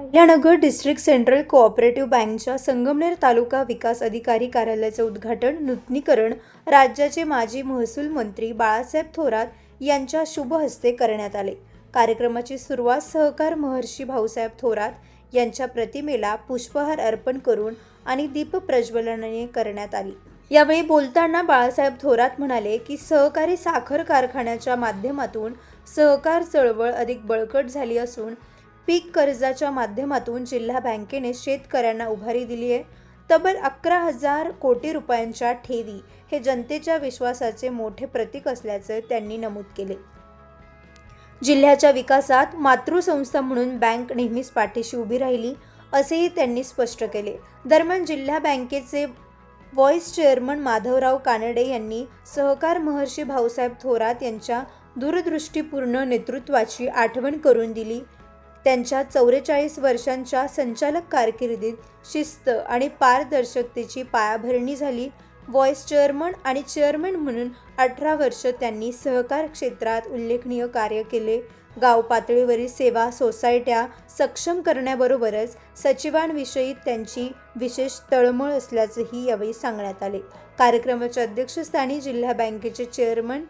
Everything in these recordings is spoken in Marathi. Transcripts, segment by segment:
अहिल्यानगर डिस्ट्रिक्ट सेंट्रल कोऑपरेटिव्ह बँकच्या संगमनेर तालुका विकास अधिकारी कार्यालयाचे उद्घाटन नूतनीकरण राज्याचे माजी महसूल मंत्री बाळासाहेब थोरात यांच्या शुभ हस्ते करण्यात आले। कार्यक्रमाची सुरुवात सहकार महर्षी भाऊसाहेब थोरात यांच्या प्रतिमेला पुष्पहार अर्पण करून आणि दीप प्रज्वलनाने करण्यात आली। यावेळी बोलताना बाळासाहेब थोरात म्हणाले की सहकारी साखर कारखान्याच्या माध्यमातून सहकार चळवळ अधिक बळकट झाली असून पीक कर्जाच्या माध्यमातून जिल्हा बँकेने शेतकऱ्यांना उभारी दिली आहे। तब्बल 11,000 कोटी रुपयांच्या ठेवी हे जनतेच्या विश्वासाचे मोठे प्रतीक असल्याचे त्यांनी नमूद केले। जिल्ह्याच्या विकासात मातृसंस्था म्हणून बँक नेहमीच पाठीशी उभी राहिली असेही त्यांनी स्पष्ट केले। दरम्यान जिल्हा बँकेचे व्हाईस चेअरमन माधवराव कानडे यांनी सहकार महर्षी भाऊसाहेब थोरात यांच्या दूरदृष्टीपूर्ण नेतृत्वाची आठवण करून दिली। त्यांच्या 44 वर्षांच्या संचालक कारकिर्दीत शिस्त आणि पारदर्शकतेची पायाभरणी झाली। व्हाईस चेअरमन आणि चेअरमन म्हणून 18 वर्ष त्यांनी सहकार क्षेत्रात उल्लेखनीय कार्य केले। गाव पातळीवरील सेवा सोसायट्या सक्षम करण्याबरोबरच सचिवांविषयी त्यांची विशेष तळमळ असल्याचेही यावेळी सांगण्यात आले। कार्यक्रमाच्या अध्यक्षस्थानी जिल्हा बँकेचे चेअरमन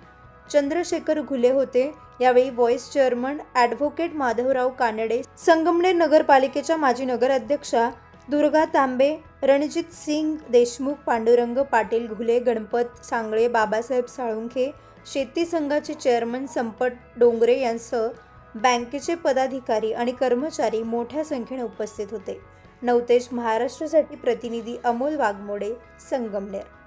चंद्रशेखर घुले होते। यावेळी vice chairman advocate Madhavrao Kanade, Sangamner नगरपालिकेच्या माजी नगराध्यक्षा दुर्गा तांबे, रणजित सिंग देशमुख, पांडुरंग पाटील घुले, गणपत सांगळे, बाबासाहेब साळुंखे, शेती संघाचे चेअरमन संपत डोंगरे यांसह बँकेचे पदाधिकारी आणि कर्मचारी मोठ्या संख्येने उपस्थित होते। नवतेज महाराष्ट्रासाठी प्रतिनिधी अमोल वाघमोडे, संगमनेर।